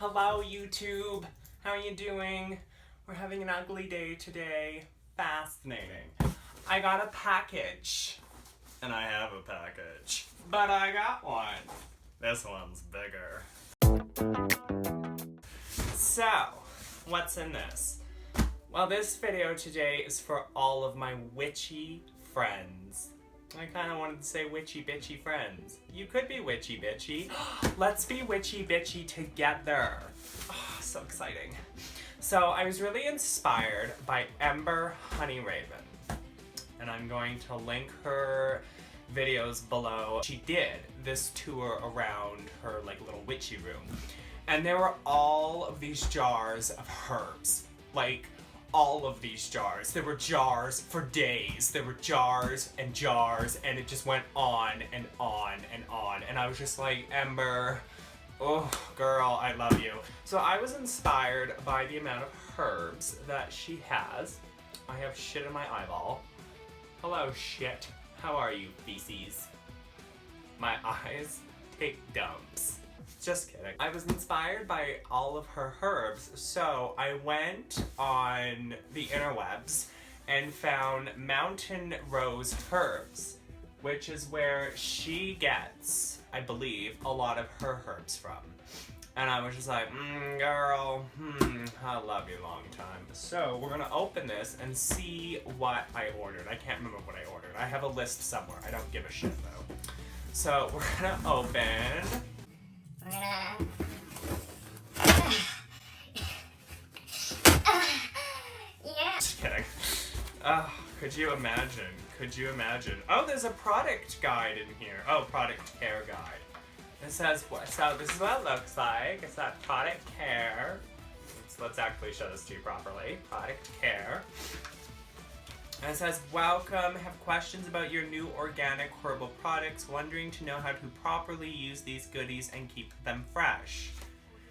Hello YouTube, how are you doing? We're having an ugly day today. Fascinating. I got a package. And I have a package. But I got one. This one's bigger. So, what's in this? Well, this video today is for all of my witchy friends. I kind of wanted to say witchy bitchy friends. You could be witchy bitchy. Let's be witchy bitchy together. Oh, so exciting. So I was really inspired by Ember Honeyraven. And I'm going to link her videos below. She did this tour around her like little witchy room. And there were all of these jars of herbs. Like, all of these jars. There were jars for days. There were jars, and it just went on and on and on. And I was just like, Ember, oh, girl, I love you. So I was inspired by the amount of herbs that she has. I have shit in my eyeball. Hello, shit. How are you, feces? My eyes take dumps. Just kidding. I was inspired by all of her herbs, so I went on the interwebs and found Mountain Rose Herbs, which is where she gets, I believe, a lot of her herbs from. And I was just like, girl, I love you long time. So we're gonna open this and see what I ordered. I can't remember what I ordered. I have a list somewhere. I don't give a shit though. So we're gonna open. We're gonna... yeah. Just kidding. Oh, could you imagine? Could you imagine? Oh, there's a product guide in here. Oh, product care guide. It says, so this is what it looks like. It's that product care. Let's actually show this to you properly. Product care. And it says, welcome, have questions about your new organic herbal products, wondering to know how to properly use these goodies and keep them fresh.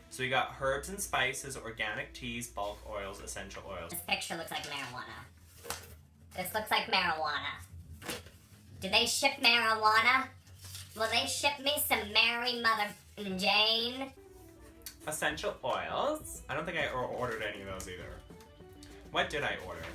So we got herbs and spices, organic teas, bulk oils, essential oils. This picture looks like marijuana. This looks like marijuana. Do they ship marijuana? Will they ship me some Mary Mother Jane? Essential oils. I don't think I ordered any of those either. What did I order?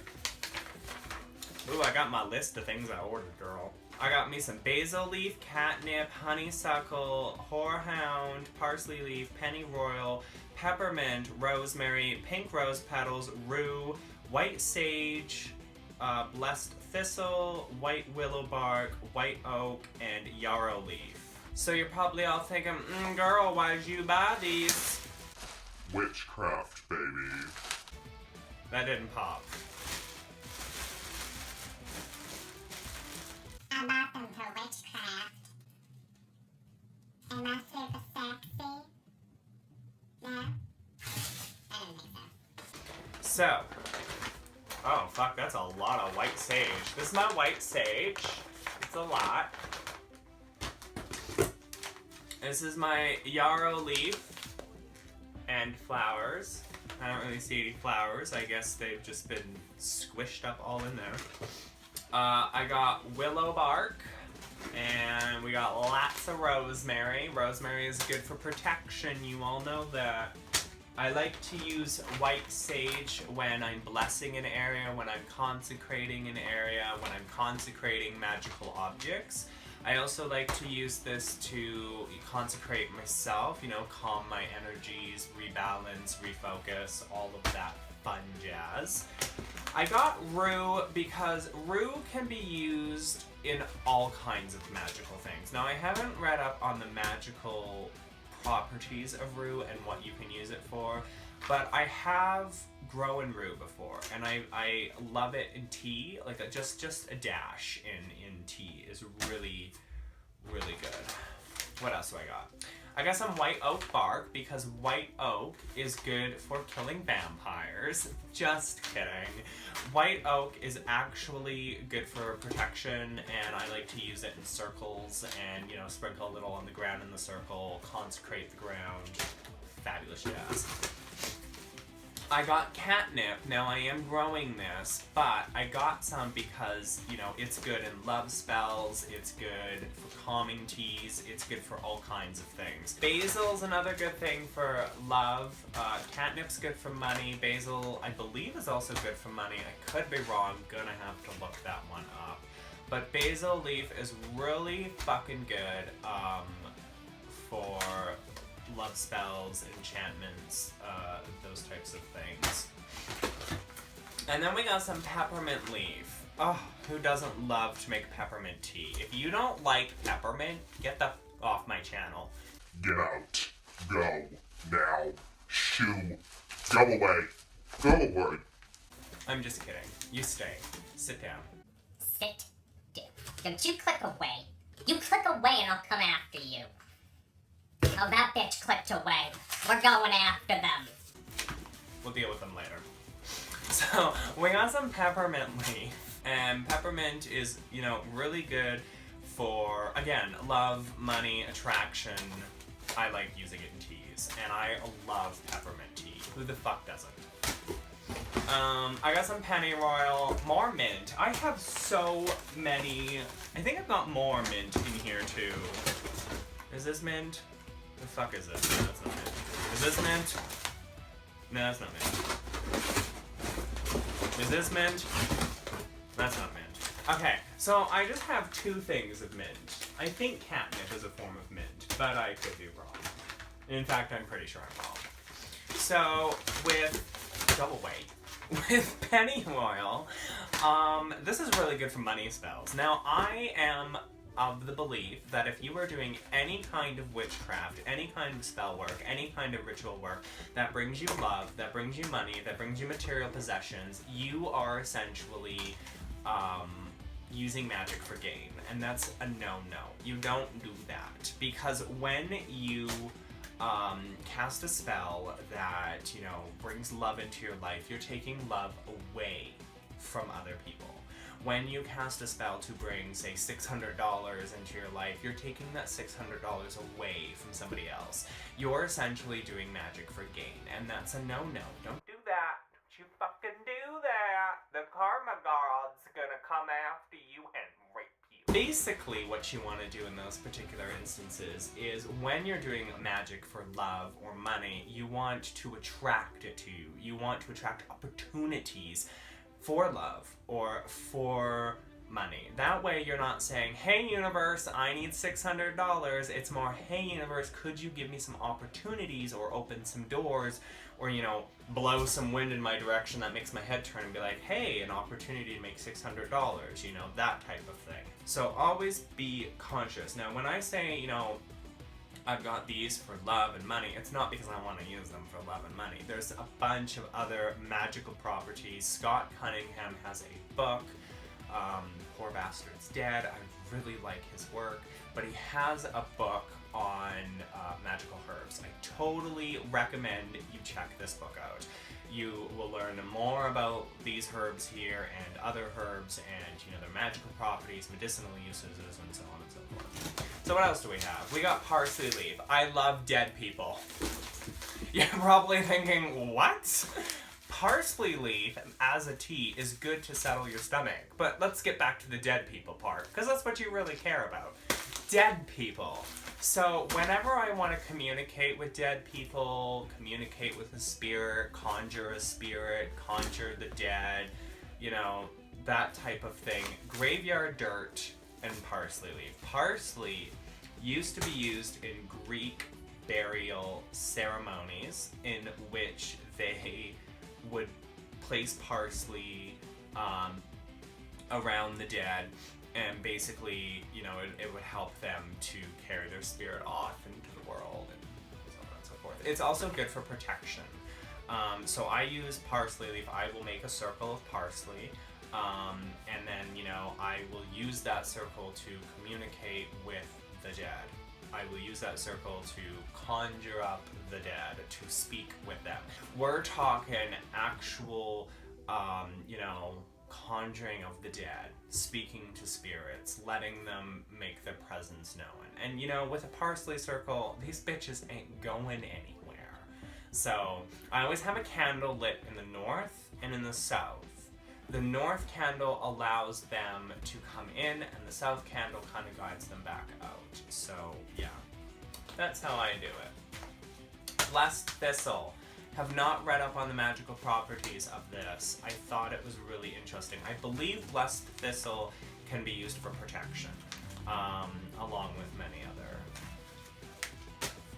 Ooh, I got my list of things I ordered, girl. I got me some basil leaf, catnip, honeysuckle, horehound, parsley leaf, pennyroyal, peppermint, rosemary, pink rose petals, rue, white sage, blessed thistle, white willow bark, white oak, and yarrow leaf. So you're probably all thinking, girl, why did you buy these? Witchcraft, baby. That didn't pop. I bought them for witchcraft. Am I super sexy? No? I didn't think so. So, oh fuck, that's a lot of white sage. This is my white sage. It's a lot. This is my yarrow leaf and flowers. I don't really see any flowers. I guess they've just been squished up all in there. I got willow bark, and we got lots of rosemary. Rosemary is good for protection, you all know that. I like to use white sage when I'm blessing an area, when I'm consecrating an area, when I'm consecrating magical objects. I also like to use this to consecrate myself, you know, calm my energies, rebalance, refocus, all of that fun jazz. I got rue because rue can be used in all kinds of magical things. Now, I haven't read up on the magical properties of rue and what you can use it for, but I have grown rue before, and I love it in tea. Like just a dash in tea is really, really good. What else do I got? I got some white oak bark because white oak is good for killing vampires. Just kidding. White oak is actually good for protection, and I like to use it in circles and, you know, sprinkle a little on the ground in the circle, consecrate the ground. Fabulous jazz. I got catnip. Now I am growing this, but I got some because, you know, it's good in love spells, it's good for calming teas, it's good for all kinds of things. Basil's another good thing for love. Catnip's good for money. Basil, I believe, is also good for money. I could be wrong. Gonna have to look that one up. But basil leaf is really fucking good for love spells, enchantments, those types of things. And then we got some peppermint leaf. Oh, who doesn't love to make peppermint tea? If you don't like peppermint, get the off my channel. Get out. Go. Now. Shoo. Go away. Go away. I'm just kidding. You stay. Sit down. Sit down. Don't you click away. You click away and I'll come after you. Oh, that bitch clicked away. We're going after them. We'll deal with them later. So, we got some peppermint leaf. And peppermint is, you know, really good for, again, love, money, attraction. I like using it in teas. And I love peppermint tea. Who the fuck doesn't? I got some pennyroyal, more mint. I have so many. I think I've got more mint in here too. Is this mint? The fuck is this? No, that's not mint. Is this mint? No, that's not mint. Is this mint? That's not mint. Okay, so I just have two things of mint. I think catnip is a form of mint, but I could be wrong. In fact, I'm pretty sure I'm wrong. So, with double weight, with pennyroyal, this is really good for money spells. Now, I am of the belief that if you are doing any kind of witchcraft, any kind of spell work, any kind of ritual work that brings you love, that brings you money, that brings you material possessions, you are essentially using magic for gain. And that's a no-no. You don't do that. Because when you cast a spell that, you know, brings love into your life, you're taking love away from other people. When you cast a spell to bring, say, $600 into your life, you're taking that $600 away from somebody else. You're essentially doing magic for gain, and that's a no-no. Don't do that. Don't you fucking do that. The karma god's gonna come after you and rape you. Basically, what you want to do in those particular instances is when you're doing magic for love or money, you want to attract it to you. You want to attract opportunities for love or for money. That way you're not saying, hey universe, I need $600. It's more, hey universe, could you give me some opportunities or open some doors or, you know, blow some wind in my direction that makes my head turn and be like, hey, an opportunity to make $600, you know, that type of thing. So always be conscious. Now when I say, you know, I've got these for love and money, it's not because I want to use them for love and money. There's a bunch of other magical properties. Scott Cunningham has a book, Poor Bastard's Dead. I really like his work, but he has a book on magical herbs. I totally recommend you check this book out. You will learn more about these herbs here and other herbs and, you know, their magical properties, medicinal uses, and so on and so forth. So what else do we have? We got parsley leaf. I love dead people. You're probably thinking, what? Parsley leaf as a tea is good to settle your stomach. But let's get back to the dead people part, because that's what you really care about. Dead people. So whenever I want to communicate with dead people, communicate with a spirit, conjure the dead, you know, that type of thing, graveyard dirt and parsley leaf. Parsley used to be used in Greek burial ceremonies in which they would place parsley around the dead, and basically, you know, it would help them to carry their spirit off into the world and so on and so forth. It's also good for protection. So I use parsley leaf. I will make a circle of parsley, and then, you know, I will use that circle to communicate with the dead. I will use that circle to conjure up the dead, to speak with them. We're talking actual, you know, conjuring of the dead, speaking to spirits, letting them make their presence known. And, you know, with a parsley circle, these bitches ain't going anywhere. So I always have a candle lit in the north and in the south. The north candle allows them to come in, and the south candle kind of guides them back out. So yeah, that's how I do it. Blessed Thistle. Have not read up on the magical properties of this. I thought it was really interesting. I believe Blessed Thistle can be used for protection, along with many other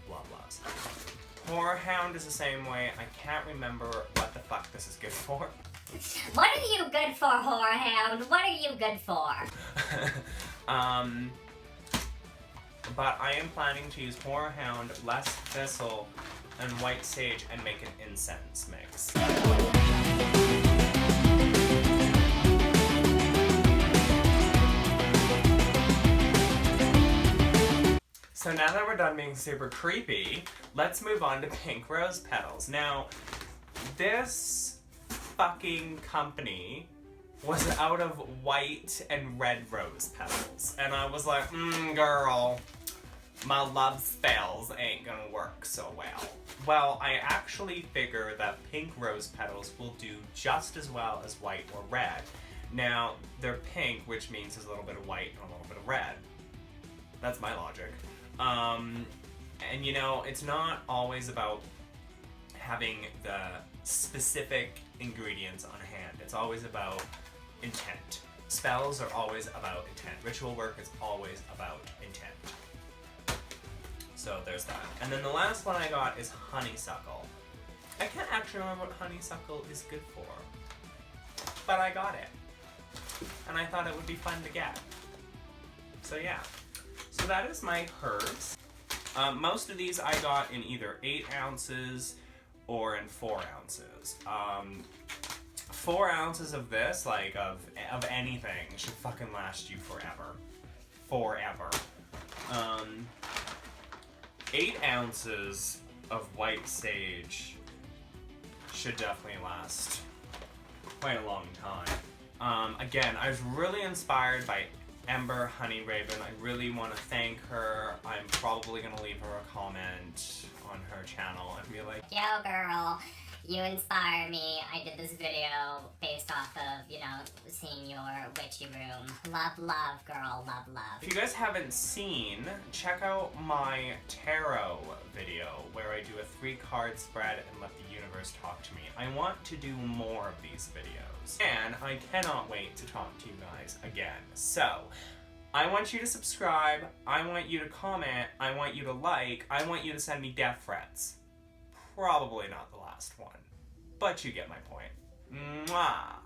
blah blahs. Horror Hound is the same way. I can't remember what the fuck this is good for. What are you good for, Horror Hound? What are you good for? But I am planning to use Horror Hound, Blessed Thistle, and White Sage and make an incense mix. So now that we're done being super creepy, let's move on to pink rose petals. Now, this fucking company was out of white and red rose petals. And I was like, girl, my love spells ain't gonna work so well. Well, I actually figure that pink rose petals will do just as well as white or red. Now, they're pink, which means there's a little bit of white and a little bit of red. That's my logic. And you know, it's not always about having the specific ingredients on hand. It's always about intent. Spells are always about intent. Ritual work is always about intent. So there's that. And then the last one I got is honeysuckle. I can't actually remember what honeysuckle is good for, but I got it. And I thought it would be fun to get. So yeah. So that is my herbs. Most of these I got in either 8 ounces or in 4 ounces. 4 ounces of this, like of anything, should fucking last you forever. Forever. 8 ounces of white sage should definitely last quite a long time. Again, I was really inspired by Ember Honey Raven. I really want to thank her. I'm probably going to leave her a comment on her channel and be like, Yo, girl, you inspire me. I did this video based off of, you know, seeing your witchy room. Love, love, girl, love, love. if you guys haven't seen, check out my tarot video where I do a 3-card spread and let the universe talk to me. I want to do more of these videos, and I cannot wait to talk to you guys again. So, I want you to subscribe, I want you to comment, I want you to like, I want you to send me death threats. Probably not the last one, but you get my point. Mwah!